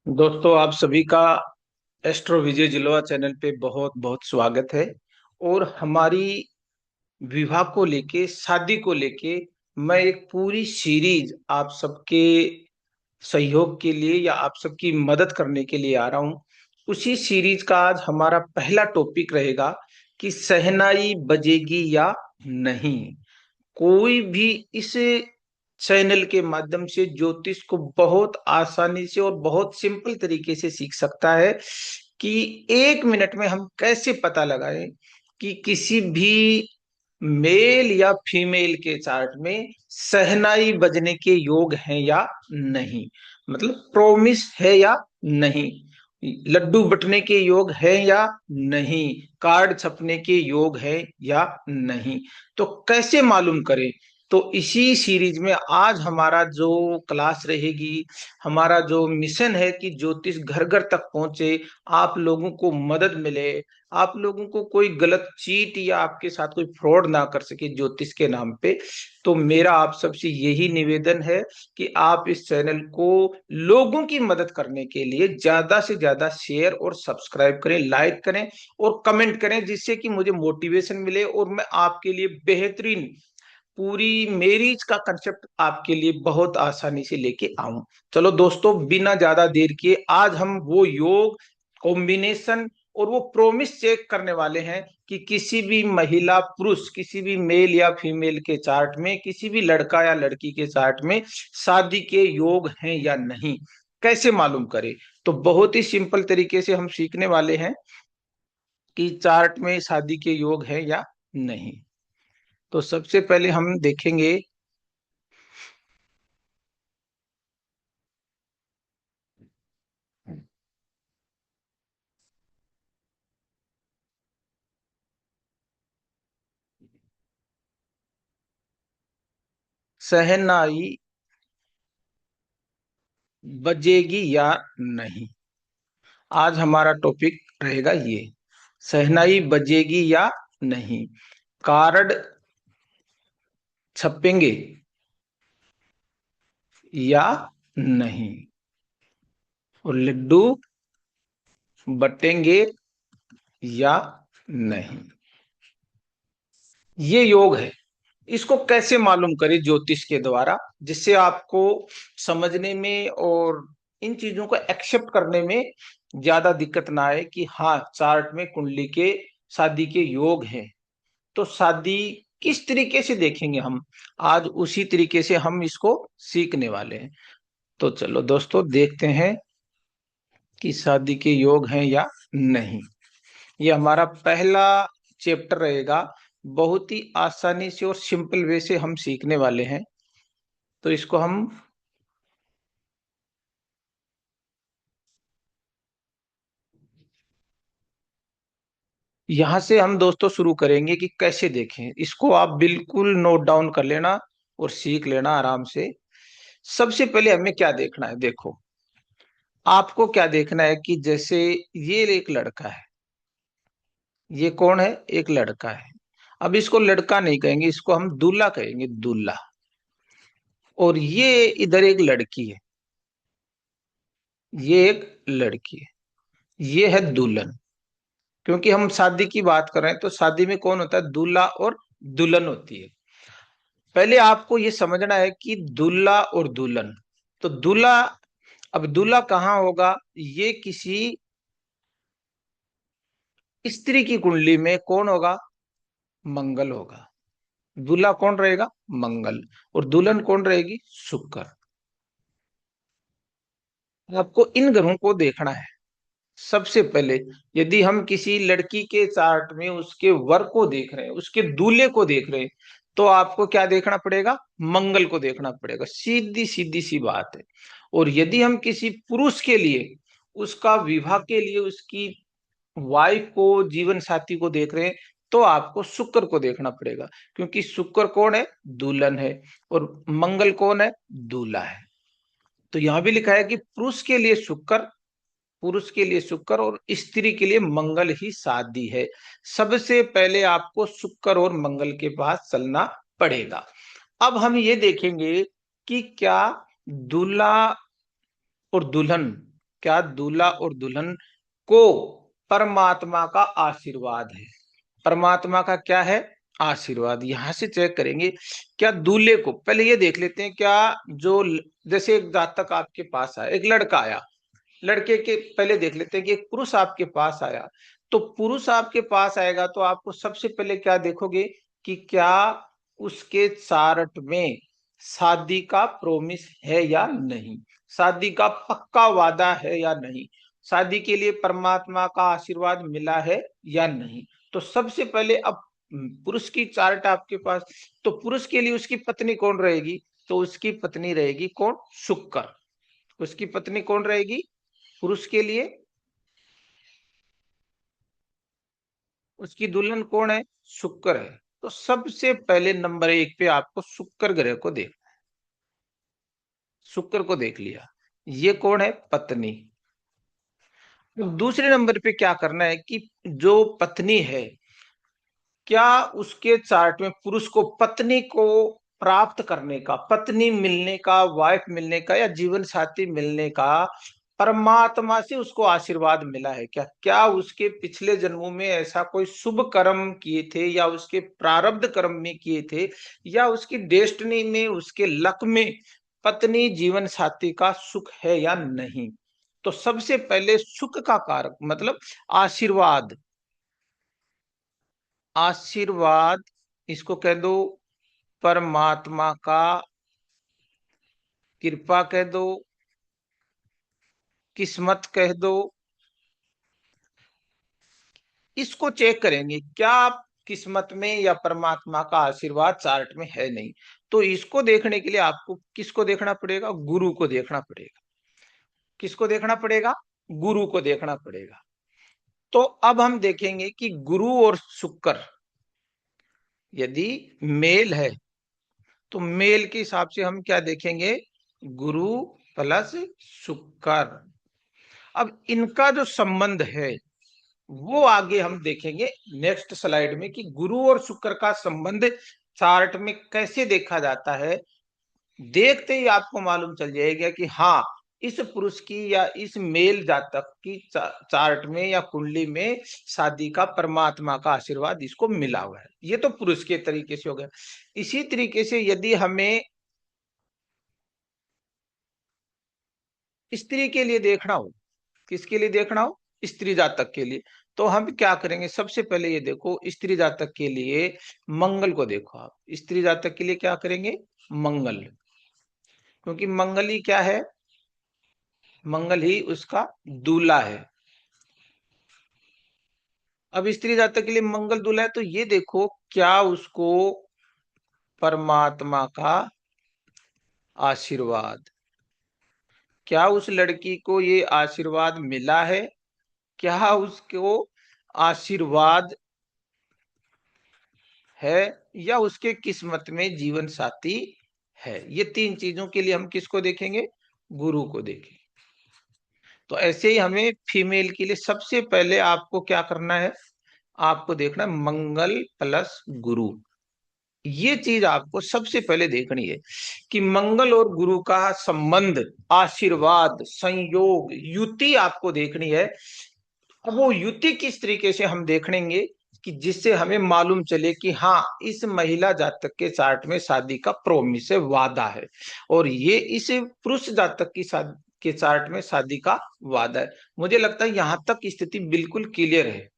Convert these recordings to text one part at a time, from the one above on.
दोस्तों, आप सभी का एस्ट्रो विजय जिलवा चैनल पे बहुत बहुत स्वागत है। और हमारी विवाह को लेके, शादी को लेके मैं एक पूरी सीरीज आप सबके सहयोग के लिए या आप सबकी मदद करने के लिए आ रहा हूं। उसी सीरीज का आज हमारा पहला टॉपिक रहेगा कि शहनाई बजेगी या नहीं। कोई भी इस चैनल के माध्यम से ज्योतिष को बहुत आसानी से और बहुत सिंपल तरीके से सीख सकता है कि 1 मिनट में हम कैसे पता लगाएं कि किसी भी मेल या फीमेल के चार्ट में शहनाई बजने के योग हैं या नहीं। मतलब प्रॉमिस है या नहीं, लड्डू बटने के योग है या नहीं, कार्ड छपने के योग है या नहीं। तो कैसे मालूम करें? तो इसी सीरीज में आज हमारा जो क्लास रहेगी, हमारा जो मिशन है कि ज्योतिष घर घर तक पहुंचे, आप लोगों को मदद मिले, आप लोगों को कोई गलत चीट या आपके साथ कोई फ्रॉड ना कर सके ज्योतिष के नाम पे। तो मेरा आप सबसे यही निवेदन है कि आप इस चैनल को लोगों की मदद करने के लिए ज्यादा से ज्यादा शेयर और सब्सक्राइब करें, लाइक करें और कमेंट करें, जिससे कि मुझे मोटिवेशन मिले और मैं आपके लिए बेहतरीन पूरी मेरिज का कंसेप्ट आपके लिए बहुत आसानी से लेके आऊं। चलो दोस्तों, बिना ज्यादा देर किए आज हम वो योग, कॉम्बिनेशन और वो प्रोमिस चेक करने वाले हैं कि किसी भी महिला पुरुष, किसी भी मेल या फीमेल के चार्ट में, किसी भी लड़का या लड़की के चार्ट में शादी के योग हैं या नहीं, कैसे मालूम करें। तो बहुत ही सिंपल तरीके से हम सीखने वाले हैं कि चार्ट में शादी के योग है या नहीं। तो सबसे पहले हम देखेंगे शहनाई बजेगी या नहीं। आज हमारा टॉपिक रहेगा ये, शहनाई बजेगी या नहीं, कार्ड छपेंगे या नहीं, और लड्डू बटेंगे या नहीं। ये योग है। इसको कैसे मालूम करें ज्योतिष के द्वारा, जिससे आपको समझने में और इन चीजों को एक्सेप्ट करने में ज्यादा दिक्कत ना आए कि हाँ, चार्ट में कुंडली के शादी के योग हैं। तो शादी किस तरीके से देखेंगे हम, आज उसी तरीके से हम इसको सीखने वाले हैं। तो चलो दोस्तों, देखते हैं कि शादी के योग हैं या नहीं। ये हमारा पहला चैप्टर रहेगा। बहुत ही आसानी से और सिंपल वे से हम सीखने वाले हैं। तो इसको हम यहां से हम दोस्तों शुरू करेंगे कि कैसे देखें इसको। आप बिल्कुल नोट डाउन कर लेना और सीख लेना आराम से। सबसे पहले हमें क्या देखना है, देखो आपको क्या देखना है कि जैसे ये एक लड़का है, ये कौन है, एक लड़का है। अब इसको लड़का नहीं कहेंगे, इसको हम दूल्हा कहेंगे, दूल्हा। और ये इधर एक लड़की है, ये एक लड़की है, ये है दुल्हन। क्योंकि हम शादी की बात कर रहे हैं तो शादी में कौन होता है, दूल्हा और दुल्हन होती है। पहले आपको ये समझना है कि दूल्हा और दुल्हन। तो दूल्हा, अब दूल्हा कहाँ होगा, ये किसी स्त्री की कुंडली में कौन होगा, मंगल होगा। दूल्हा कौन रहेगा, मंगल। और दुल्हन कौन रहेगी, शुक्र। आपको इन ग्रहों को देखना है सबसे पहले। यदि हम किसी लड़की के चार्ट में उसके वर को देख रहे हैं, उसके दूल्हे को देख रहे हैं, तो आपको क्या देखना पड़ेगा, मंगल को देखना पड़ेगा। सीधी सीधी सी बात है। और यदि हम किसी पुरुष के लिए, उसका विवाह के लिए, उसकी वाइफ को, जीवन साथी को देख रहे हैं, तो आपको शुक्र को देखना पड़ेगा। क्योंकि शुक्र कौन है, दुल्हन है, और मंगल कौन है, दूल्हा है। तो यहां भी लिखा है कि पुरुष के लिए शुक्र, पुरुष के लिए शुक्र और स्त्री के लिए मंगल ही शादी है। सबसे पहले आपको शुक्र और मंगल के पास चलना पड़ेगा। अब हम ये देखेंगे कि क्या दूल्हा और दुल्हन क्या दूल्हा और दुल्हन को परमात्मा का आशीर्वाद है। परमात्मा का क्या है, आशीर्वाद। यहां से चेक करेंगे क्या दूल्हे को, पहले ये देख लेते हैं क्या जो, जैसे एक जातक आपके पास आया, एक लड़का आया, लड़के के पहले देख लेते हैं कि एक पुरुष आपके पास आया। तो पुरुष आपके पास आएगा तो आपको सबसे पहले क्या देखोगे कि क्या उसके चार्ट में शादी का प्रोमिस है या नहीं, शादी का पक्का वादा है या नहीं, शादी के लिए परमात्मा का आशीर्वाद मिला है या नहीं। तो सबसे पहले अब पुरुष की चार्ट आपके पास, तो पुरुष के लिए उसकी पत्नी कौन रहेगी, तो उसकी पत्नी रहेगी कौन, शुक्र। उसकी पत्नी कौन रहेगी पुरुष के लिए, उसकी दुल्हन कौन है, शुक्र है। तो सबसे पहले नंबर एक पे आपको शुक्र ग्रह को देख, शुक्र को देख लिया, ये कौन है, पत्नी। तो दूसरे नंबर पे क्या करना है कि जो पत्नी है, क्या उसके चार्ट में पुरुष को पत्नी को प्राप्त करने का, पत्नी मिलने का, वाइफ मिलने का या जीवन साथी मिलने का परमात्मा से उसको आशीर्वाद मिला है क्या, क्या उसके पिछले जन्मों में ऐसा कोई शुभ कर्म किए थे या उसके प्रारब्ध कर्म में किए थे या उसकी डेस्टिनी में, उसके लक में पत्नी जीवन साथी का सुख है या नहीं। तो सबसे पहले सुख का कारक मतलब आशीर्वाद, आशीर्वाद इसको कह दो, परमात्मा का कृपा कह दो, किस्मत कह दो, इसको चेक करेंगे क्या किस्मत में या परमात्मा का आशीर्वाद चार्ट में है नहीं। तो इसको देखने के लिए आपको किसको देखना पड़ेगा, गुरु को देखना पड़ेगा। किसको देखना पड़ेगा, गुरु को देखना पड़ेगा। तो अब हम देखेंगे कि गुरु और शुक्र यदि मेल है तो मेल के हिसाब से हम क्या देखेंगे, गुरु प्लस शुक्र। अब इनका जो संबंध है वो आगे हम देखेंगे नेक्स्ट स्लाइड में कि गुरु और शुक्र का संबंध चार्ट में कैसे देखा जाता है। देखते ही आपको मालूम चल जाएगा कि हाँ, इस पुरुष की या इस मेल जातक की चार्ट में या कुंडली में शादी का परमात्मा का आशीर्वाद इसको मिला हुआ है। ये तो पुरुष के तरीके से हो गया। इसी तरीके से यदि हमें स्त्री के लिए देखना हो, किसके लिए देखना हो, स्त्री जातक के लिए, तो हम क्या करेंगे, सबसे पहले ये देखो स्त्री जातक के लिए मंगल को देखो। आप स्त्री जातक के लिए क्या करेंगे, मंगल, क्योंकि मंगल ही क्या है, मंगल ही उसका दूल्हा है। अब स्त्री जातक के लिए मंगल दूल्हा है तो ये देखो क्या उसको परमात्मा का आशीर्वाद, क्या उस लड़की को ये आशीर्वाद मिला है, क्या उसको आशीर्वाद है या उसके किस्मत में जीवन साथी है। ये तीन चीजों के लिए हम किसको देखेंगे, गुरु को देखेंगे। तो ऐसे ही हमें फीमेल के लिए सबसे पहले आपको क्या करना है, आपको देखना है मंगल प्लस गुरु। ये चीज आपको सबसे पहले देखनी है कि मंगल और गुरु का संबंध, आशीर्वाद, संयोग, युति आपको देखनी है। अब वो युति किस तरीके से हम देखेंगे कि जिससे हमें मालूम चले कि हाँ, इस महिला जातक के चार्ट में शादी का प्रोमिस है, वादा है, और ये इस पुरुष जातक की शादी के चार्ट में शादी का वादा है। मुझे लगता है यहां तक स्थिति बिल्कुल क्लियर है।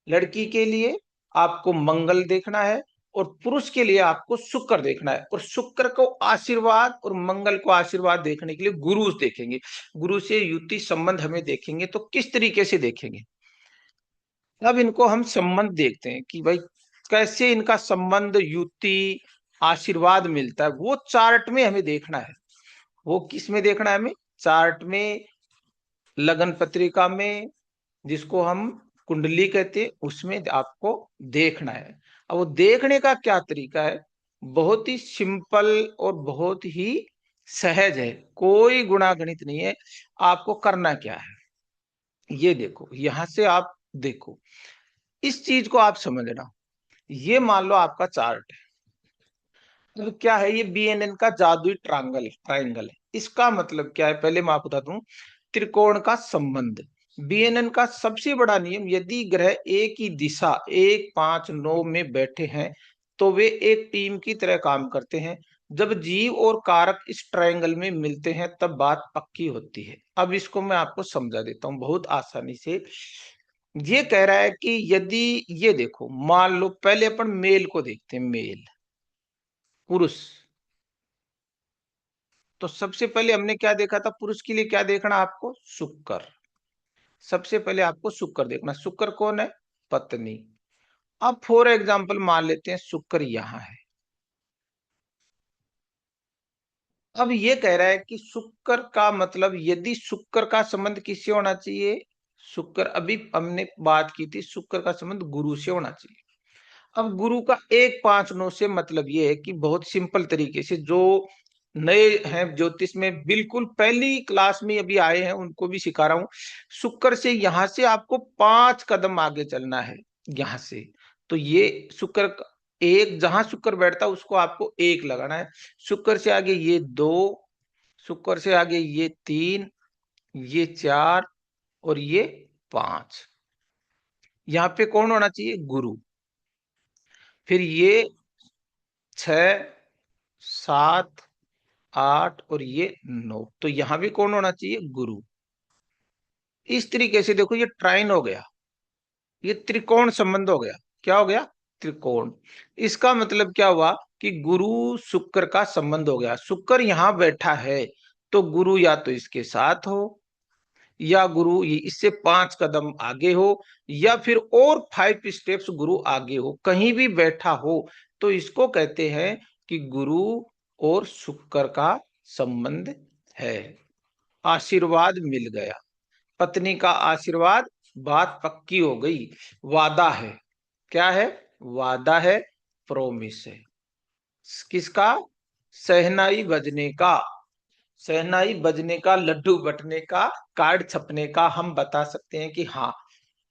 लड़की के लिए आपको मंगल देखना है और पुरुष के लिए आपको शुक्र देखना है, और शुक्र को आशीर्वाद और मंगल को आशीर्वाद देखने के लिए गुरु देखेंगे। गुरु से युति संबंध हमें देखेंगे तो किस तरीके से देखेंगे, अब इनको हम संबंध देखते हैं कि भाई कैसे इनका संबंध, युति, आशीर्वाद मिलता है, वो चार्ट में हमें देखना है। वो किस में देखना है हमें, चार्ट में, लगन पत्रिका में, जिसको हम कुंडली कहते हैं, उसमें आपको देखना है। अब वो देखने का क्या तरीका है, बहुत ही सिंपल और बहुत ही सहज है, कोई गुणागणित नहीं है। आपको करना क्या है, ये देखो, यहां से आप देखो, इस चीज को आप समझना। ये मान लो आपका चार्ट है, तो क्या है, ये BNN का जादुई ट्रायंगल ट्रायंगल है। इसका मतलब क्या है, पहले मैं आपको बता दूं, त्रिकोण का संबंध। बीएनएन का सबसे बड़ा नियम, यदि ग्रह एक ही दिशा 1, 5, 9 में बैठे हैं तो वे एक टीम की तरह काम करते हैं। जब जीव और कारक इस ट्रायंगल में मिलते हैं तब बात पक्की होती है। अब इसको मैं आपको समझा देता हूं बहुत आसानी से। ये कह रहा है कि यदि, ये देखो, मान लो पहले अपन मेल को देखते हैं, मेल पुरुष। तो सबसे पहले हमने क्या देखा था, पुरुष के लिए क्या देखना आपको, शुक्र। सबसे पहले आपको शुक्र देखना। शुक्र कौन है, पत्नी। अब फॉर एग्जाम्पल मान लेते हैं शुक्र यहां है। अब ये कह रहा है कि शुक्र का मतलब, यदि शुक्र का संबंध किससे होना चाहिए, शुक्र, अभी हमने बात की थी, शुक्र का संबंध गुरु से होना चाहिए। अब गुरु का 1, 5, 9 से मतलब ये है कि बहुत सिंपल तरीके से, जो नए हैं ज्योतिष में, बिल्कुल पहली क्लास में अभी आए हैं उनको भी सिखा रहा हूं। शुक्र से यहां से आपको 5 कदम आगे चलना है, यहां से। तो ये शुक्र एक, जहां शुक्र बैठता है उसको आपको 1 लगाना है। शुक्र से आगे ये 2, शुक्र से आगे ये 3, ये 4 और ये 5। यहाँ पे कौन होना चाहिए, गुरु। फिर ये 6, 7, 8 और ये 9, तो यहां भी कौन होना चाहिए, गुरु। इस तरीके से देखो, ये ट्राइन हो गया, ये त्रिकोण संबंध हो गया। क्या हो गया, त्रिकोण। इसका मतलब क्या हुआ कि गुरु शुक्र का संबंध हो गया। शुक्र यहां बैठा है तो गुरु या तो इसके साथ हो, या गुरु ये इससे 5 कदम आगे हो, या फिर और 5 स्टेप्स गुरु आगे हो, कहीं भी बैठा हो तो इसको कहते हैं कि गुरु और शुक्र का संबंध है। आशीर्वाद मिल गया, पत्नी का आशीर्वाद, बात पक्की हो गई, वादा है। क्या है, वादा है, प्रोमिस है। किसका, शहनाई बजने का, शहनाई बजने का, लड्डू बटने का, कार्ड छपने का, हम बता सकते हैं कि हाँ,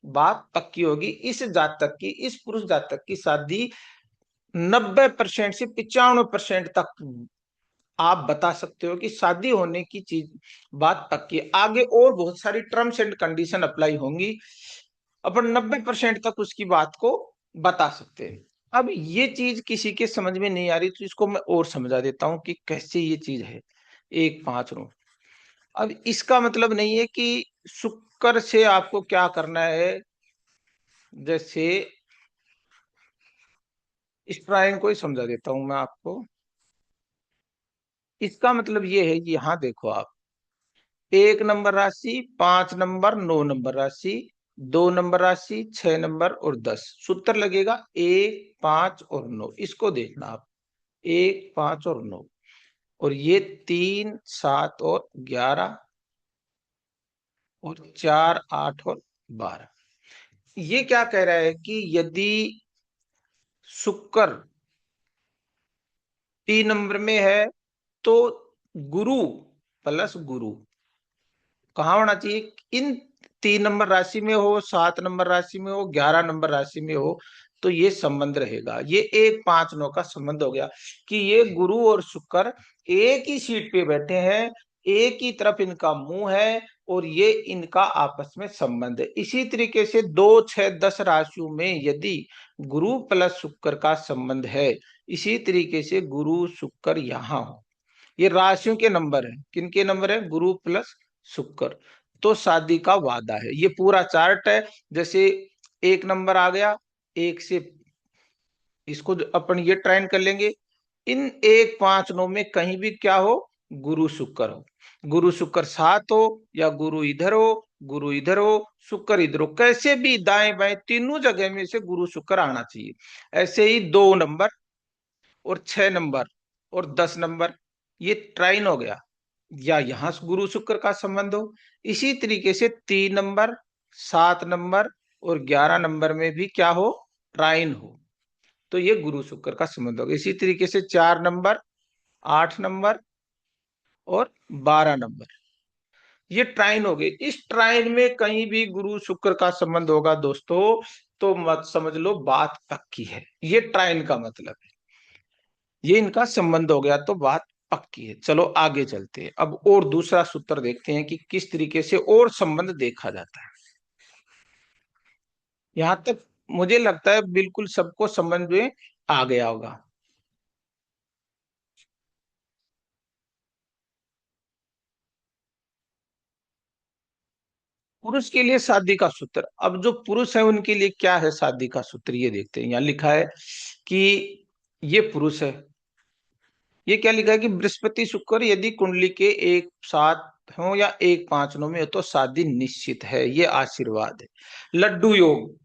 बात पक्की होगी। इस जातक की, इस पुरुष जातक की शादी 90% से 95% तक आप बता सकते हो कि शादी होने की चीज, बात पक्की है। आगे और बहुत सारी टर्म्स एंड कंडीशन अप्लाई होंगी, अपन 90% तक उसकी बात को बता सकते हैं। अब ये चीज किसी के समझ में नहीं आ रही तो इसको मैं और समझा देता हूं कि कैसे ये चीज है। 1, 5, 9, अब इसका मतलब नहीं है कि शुक्र से आपको क्या करना है, जैसे इस ड्राइंग को ही समझा देता हूं मैं आपको। इसका मतलब ये है कि यहां देखो आप, 1 नंबर राशि, 5 नंबर, 9 नंबर राशि, 2 नंबर राशि, 6 नंबर और 10, सूत्र लगेगा 1, 5 और 9। इसको देखना आप, 1, 5 और 9, और ये 3, 7 और 11 और 4, 8 और 12। ये क्या कह रहा है कि यदि शुक्र 3 नंबर में है तो गुरु प्लस गुरु कहाँ होना चाहिए, इन 3 नंबर राशि में हो, 7 नंबर राशि में हो, 11 नंबर राशि में हो, तो ये संबंध रहेगा। ये 1, 5, 9 का संबंध हो गया कि ये गुरु और शुक्र एक ही सीट पे बैठे हैं, एक ही तरफ इनका मुंह है, और ये इनका आपस में संबंध है। इसी तरीके से 2, 6, 10 राशियों में यदि गुरु प्लस शुक्र का संबंध है, इसी तरीके से गुरु शुक्र यहाँ हो, ये राशियों के नंबर है, किनके नंबर है, गुरु प्लस शुक्र, तो शादी का वादा है। ये पूरा चार्ट है। जैसे 1 नंबर आ गया, एक से इसको अपन ये ट्राइन कर लेंगे, इन 1, 5, 9 में कहीं भी क्या हो, गुरु शुक्र हो, गुरु शुक्र साथ हो, या गुरु इधर हो, गुरु इधर हो, शुक्र इधर हो, कैसे भी दाएं बाएं तीनों जगह में से गुरु शुक्र आना चाहिए। ऐसे ही 2 नंबर और 6 नंबर और 10 नंबर, ये ट्राइन हो गया, या यहां से गुरु शुक्र का संबंध हो। इसी तरीके से 3 नंबर, 7 नंबर और 11 नंबर में भी क्या हो, ट्राइन हो, तो ये गुरु शुक्र का संबंध होगा। इसी तरीके से 4 नंबर, 8 नंबर और 12 नंबर, ये ट्राइन हो गए। इस ट्राइन में कहीं भी गुरु शुक्र का संबंध होगा दोस्तों, तो मत समझ लो बात पक्की है। ये ट्राइन का मतलब है, ये इनका संबंध हो गया तो बात पक्की है। चलो आगे चलते हैं, अब और दूसरा सूत्र देखते हैं कि किस तरीके से और संबंध देखा जाता है। यहां तक मुझे लगता है बिल्कुल सबको समझ में आ गया होगा। पुरुष के लिए शादी का सूत्र, अब जो पुरुष है उनके लिए क्या है शादी का सूत्र, ये देखते हैं। यहाँ लिखा है कि ये पुरुष है, ये क्या लिखा है कि बृहस्पति शुक्र यदि कुंडली के एक साथ हो या एक पांचनों में हो तो शादी निश्चित है, ये आशीर्वाद है। लड्डू योग,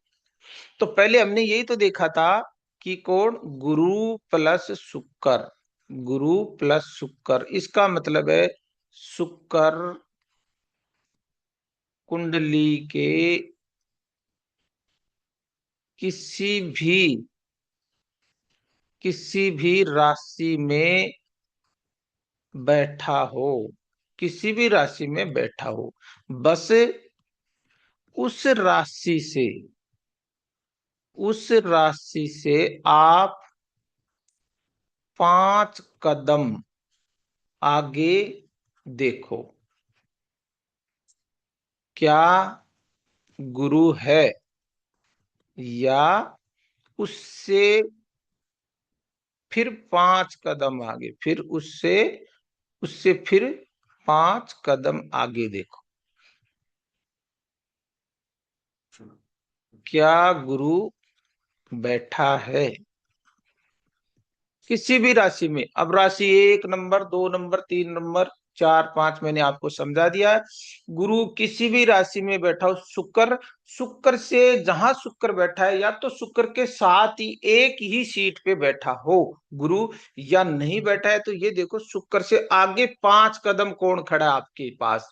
तो पहले हमने यही तो देखा था कि कौन, गुरु प्लस शुक्र, गुरु प्लस शुक्र, इसका मतलब है शुक्र कुंडली के किसी भी किसी भी राशि में बैठा हो, किसी भी राशि में बैठा हो, बस उस राशि से उस राशि से आप 5 कदम आगे देखो, क्या गुरु है या उससे फिर 5 कदम आगे, फिर उससे उससे फिर 5 कदम आगे देखो, क्या गुरु बैठा है किसी भी राशि में। अब राशि 1 नंबर, 2 नंबर, 3 नंबर, 4 5 मैंने आपको समझा दिया है। गुरु किसी भी राशि में बैठा हो, शुक्र, शुक्र से जहां शुक्र बैठा है या तो शुक्र के साथ ही एक ही सीट पे बैठा हो गुरु, या नहीं बैठा है तो ये देखो शुक्र से आगे 5 कदम कौन खड़ा है आपके पास,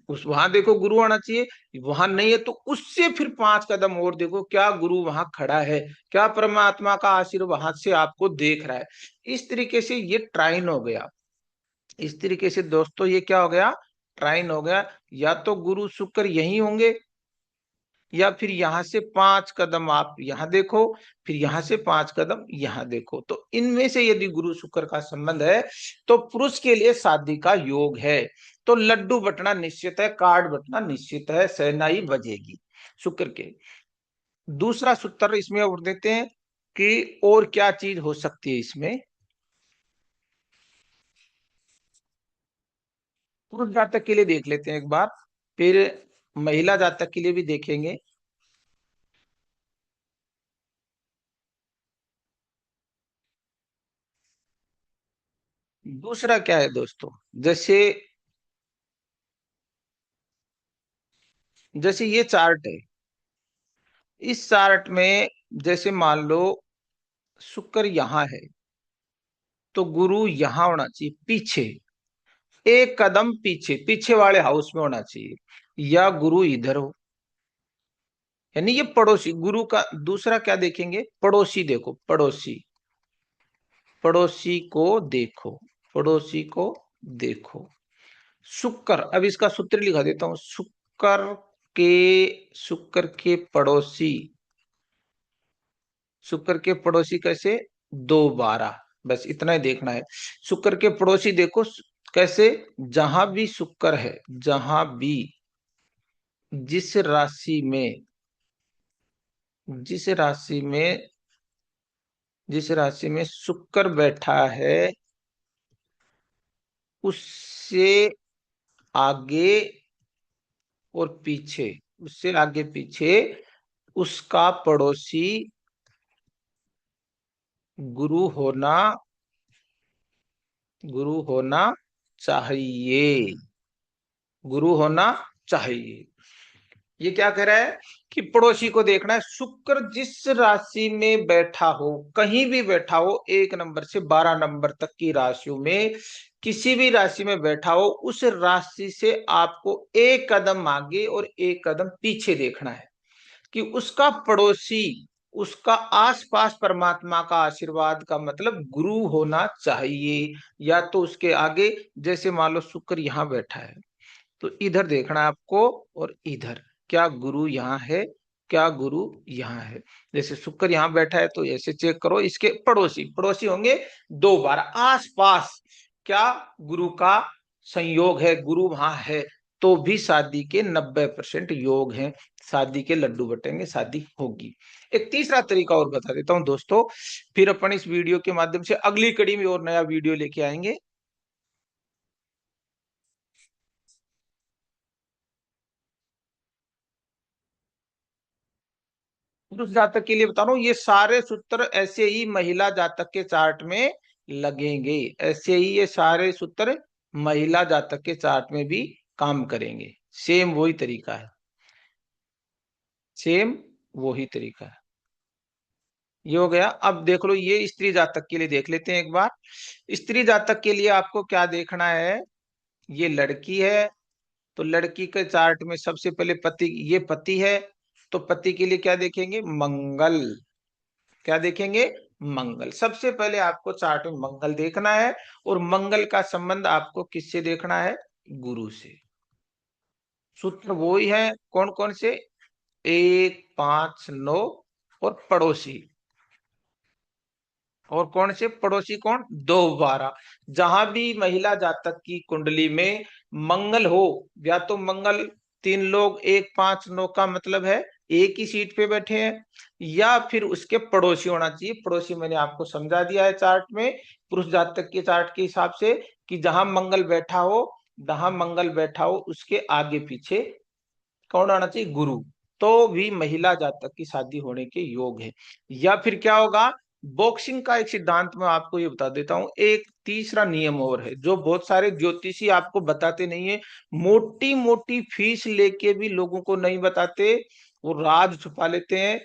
उस वहां देखो गुरु आना चाहिए। वहां नहीं है तो उससे फिर 5 कदम और देखो, क्या गुरु वहां खड़ा है, क्या परमात्मा का आशीर्वाद वहां से आपको देख रहा है। इस तरीके से ये ट्राइन हो गया। इस तरीके से दोस्तों ये क्या हो गया, ट्राइन हो गया। या तो गुरु शुक्र यही होंगे, या फिर यहां से 5 कदम आप यहां देखो, फिर यहां से 5 कदम यहां देखो, तो इनमें से यदि गुरु शुक्र का संबंध है तो पुरुष के लिए शादी का योग है। तो लड्डू बटना निश्चित है, कार्ड बटना निश्चित है, शहनाई बजेगी शुक्र के। दूसरा सूत्र इसमें और देते हैं कि और क्या चीज हो सकती है इसमें। पुरुष जातक के लिए देख लेते हैं एक बार, फिर महिला जातक के लिए भी देखेंगे। दूसरा क्या है दोस्तों, जैसे जैसे ये चार्ट है, इस चार्ट में जैसे मान लो शुक्र यहां है तो गुरु यहां होना चाहिए पीछे, 1 कदम पीछे, पीछे वाले हाउस में होना चाहिए, या गुरु इधर हो, यानी ये पड़ोसी गुरु का। दूसरा क्या देखेंगे, पड़ोसी देखो, पड़ोसी, पड़ोसी को देखो, पड़ोसी को देखो। शुक्र, अब इसका सूत्र लिखा देता हूं, के शुक्र के पड़ोसी, शुक्र के पड़ोसी कैसे, 2 12, बस इतना ही देखना है। शुक्र के पड़ोसी देखो कैसे, जहां भी शुक्र है, जहां भी, जिस राशि में, जिस राशि में जिस राशि में शुक्र बैठा है उससे आगे और पीछे, उससे आगे पीछे उसका पड़ोसी गुरु होना, गुरु होना चाहिए, गुरु होना चाहिए। ये क्या कह रहा है कि पड़ोसी को देखना है, शुक्र जिस राशि में बैठा हो, कहीं भी बैठा हो, 1 नंबर से 12 नंबर तक की राशियों में किसी भी राशि में बैठा हो, उस राशि से आपको 1 कदम आगे और 1 कदम पीछे देखना है कि उसका पड़ोसी, उसका आसपास परमात्मा का आशीर्वाद का मतलब गुरु होना चाहिए, या तो उसके आगे। जैसे मान लो शुक्र यहाँ बैठा है तो इधर देखना है आपको, और इधर क्या गुरु यहाँ है, क्या गुरु यहाँ है। जैसे शुक्र यहाँ बैठा है तो ऐसे चेक करो, इसके पड़ोसी, पड़ोसी होंगे 2 12 आसपास, क्या गुरु का संयोग है, गुरु वहां है, तो भी शादी के 90% योग हैं, शादी के लड्डू बटेंगे, शादी होगी। एक तीसरा तरीका और बता देता हूं दोस्तों, फिर अपन इस वीडियो के माध्यम से अगली कड़ी में और नया वीडियो लेके आएंगे। पुरुष जातक के लिए बता रहा हूं, ये सारे सूत्र ऐसे ही महिला जातक के चार्ट में लगेंगे, ऐसे ही ये सारे सूत्र महिला जातक के चार्ट में भी काम करेंगे। सेम वही तरीका है, सेम वही तरीका है। ये हो गया। अब देख लो ये स्त्री जातक के लिए देख लेते हैं एक बार। स्त्री जातक के लिए आपको क्या देखना है, ये लड़की है, तो लड़की के चार्ट में सबसे पहले पति, ये पति है, तो पति के लिए क्या देखेंगे, मंगल। क्या देखेंगे, मंगल। सबसे पहले आपको चार्ट में मंगल देखना है, और मंगल का संबंध आपको किससे देखना है, गुरु से। सूत्र वो ही है, कौन कौन से, 1, 5, 9, और पड़ोसी। और कौन से पड़ोसी, कौन, 2, 12। जहां भी महिला जातक की कुंडली में मंगल हो, या तो मंगल, 3 लोग 1, 5, 9 का मतलब है एक ही सीट पे बैठे हैं, या फिर उसके पड़ोसी होना चाहिए। पड़ोसी मैंने आपको समझा दिया है चार्ट में, पुरुष जातक के चार्ट के हिसाब से, कि जहां मंगल बैठा हो, जहां मंगल बैठा हो उसके आगे पीछे कौन आना चाहिए, गुरु। तो भी महिला जातक की शादी होने के योग है। या फिर क्या होगा, बॉक्सिंग का एक सिद्धांत मैं आपको ये बता देता हूं, एक तीसरा नियम और है जो बहुत सारे ज्योतिषी आपको बताते नहीं है, मोटी मोटी फीस लेके भी लोगों को नहीं बताते, वो राज छुपा लेते हैं।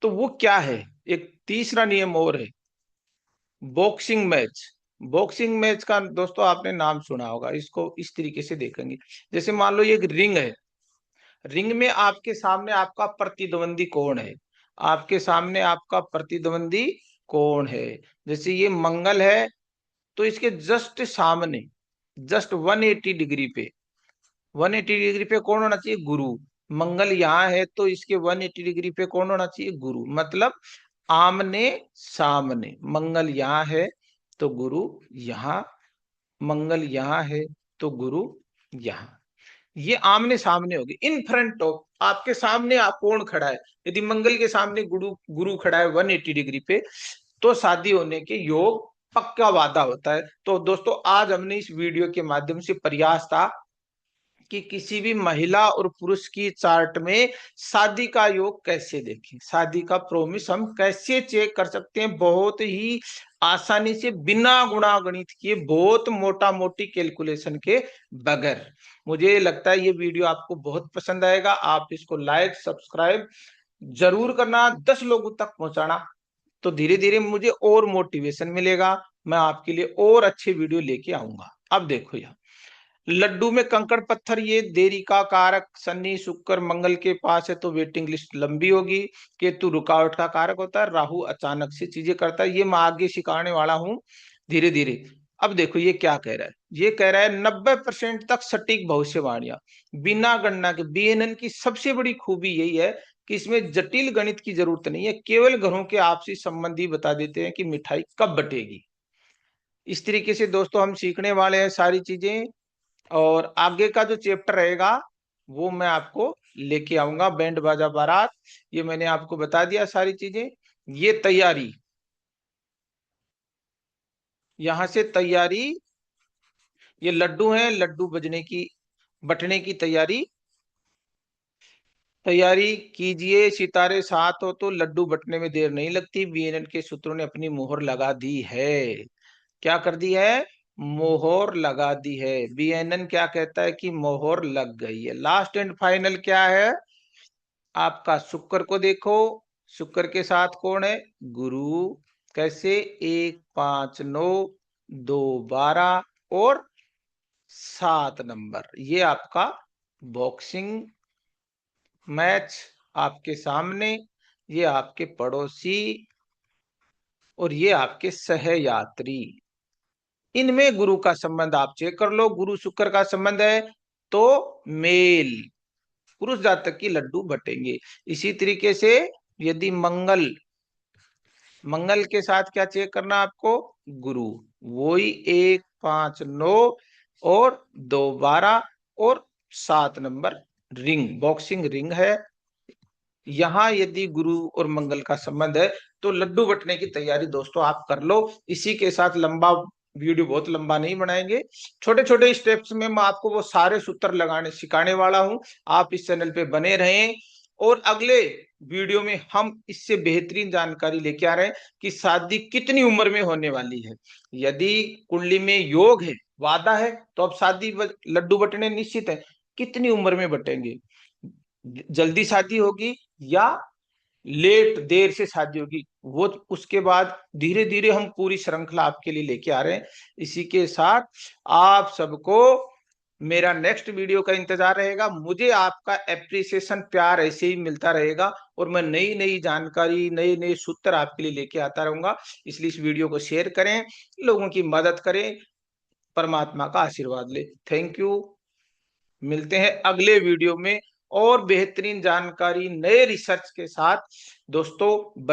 तो वो क्या है, एक तीसरा नियम और है, बॉक्सिंग मैच। बॉक्सिंग मैच का दोस्तों आपने नाम सुना होगा, इसको इस तरीके से देखेंगे, जैसे मान लो ये एक रिंग है, रिंग में आपके सामने आपका प्रतिद्वंदी कौन है, आपके सामने आपका प्रतिद्वंदी कौन है। जैसे ये मंगल है, तो इसके जस्ट सामने, जस्ट 180 डिग्री पे, 180 डिग्री पे कौन होना चाहिए, गुरु। मंगल यहाँ है तो इसके 180 डिग्री पे कौन होना चाहिए, गुरु। मतलब आमने सामने, मंगल यहाँ है तो गुरु यहाँ, मंगल यहाँ है तो गुरु यहाँ। ये आमने सामने होगी, इन फ्रंट ऑफ, आपके सामने आप कौन खड़ा है। यदि मंगल के सामने गुरु गुरु खड़ा है 180 डिग्री पे, तो शादी होने के योग पक्का वादा होता है। तो दोस्तों आज हमने इस वीडियो के माध्यम से प्रयास था कि किसी भी महिला और पुरुष की चार्ट में शादी का योग कैसे देखें, शादी का प्रोमिस हम कैसे चेक कर सकते हैं, बहुत ही आसानी से, बिना गुणा गणित किए, बहुत मोटा मोटी कैलकुलेशन के बगैर। मुझे लगता है ये वीडियो आपको बहुत पसंद आएगा, आप इसको लाइक सब्सक्राइब जरूर करना, 10 लोगों तक पहुंचाना, तो धीरे धीरे मुझे और मोटिवेशन मिलेगा, मैं आपके लिए और अच्छे वीडियो लेके आऊंगा। अब देखो यहाँ, लड्डू में कंकड़ पत्थर, ये देरी का कारक, शनि शुक्र मंगल के पास है तो वेटिंग लिस्ट लंबी होगी। केतु रुकावट का कारक होता है, राहु अचानक से चीजें करता है, ये मैं आगे सिखाने वाला हूं धीरे धीरे। अब देखो ये क्या कह रहा है, ये कह रहा है 90% तक सटीक भविष्यवाणियां, बिना गणना के। बीएनएन की सबसे बड़ी खूबी यही है कि इसमें जटिल गणित की जरूरत नहीं है, केवल घरों के आपसी संबंध ही बता देते हैं कि मिठाई कब बटेगी। इस तरीके से दोस्तों हम सीखने वाले हैं सारी चीजें, और आगे का जो चैप्टर रहेगा वो मैं आपको लेके आऊंगा, बैंड बाजा बारात। ये मैंने आपको बता दिया सारी चीजें। ये तैयारी, यहां से तैयारी, ये लड्डू हैं, लड्डू बजने की, बटने की तैयारी, तैयारी कीजिए। सितारे साथ हो तो लड्डू बटने में देर नहीं लगती, बीएनएन के सूत्रों ने अपनी मोहर लगा दी है। क्या कर दी है, मोहर लगा दी है। बीएनएन क्या कहता है कि मोहर लग गई है। लास्ट एंड फाइनल क्या है, आपका शुक्र को देखो, शुक्र के साथ कौन है, गुरु। कैसे, 1, 5, 9, 2, 12 और 7 नंबर, ये आपका बॉक्सिंग मैच आपके सामने, ये आपके पड़ोसी, और ये आपके सहयात्री। इनमें गुरु का संबंध आप चेक कर लो, गुरु शुक्र का संबंध है तो मेल, पुरुष जातक की लड्डू बटेंगे। इसी तरीके से यदि मंगल, मंगल के साथ क्या चेक करना आपको, गुरु। वही 1 5 9 और 2 12 और 7 नंबर रिंग, बॉक्सिंग रिंग है। यहाँ यदि गुरु और मंगल का संबंध है तो लड्डू बटने की तैयारी दोस्तों आप कर लो। इसी के साथ लंबा वीडियो बहुत लंबा नहीं बनाएंगे, छोटे छोटे स्टेप्स में मैं आपको वो सारे सूत्र लगाने सिखाने वाला हूं। आप इस चैनल पे बने रहें और अगले वीडियो में हम इससे बेहतरीन जानकारी लेके आ रहे हैं कि शादी कितनी उम्र में होने वाली है। यदि कुंडली में योग है, वादा है, तो अब शादी लड्डू बटने निश्चित है। कितनी उम्र में बटेंगे, जल्दी शादी होगी या लेट देर से शादी होगी, वो उसके बाद धीरे धीरे हम पूरी श्रृंखला आपके लिए लेके आ रहे हैं। इसी के साथ आप सबको मेरा नेक्स्ट वीडियो का इंतजार रहेगा। मुझे आपका एप्रिसिएशन प्यार ऐसे ही मिलता रहेगा और मैं नई नई जानकारी नए नए सूत्र आपके लिए लेके आता रहूंगा। इसलिए इस वीडियो को शेयर करें, लोगों की मदद करें, परमात्मा का आशीर्वाद ले। Thank you. मिलते हैं अगले वीडियो में और बेहतरीन जानकारी नए रिसर्च के साथ दोस्तों।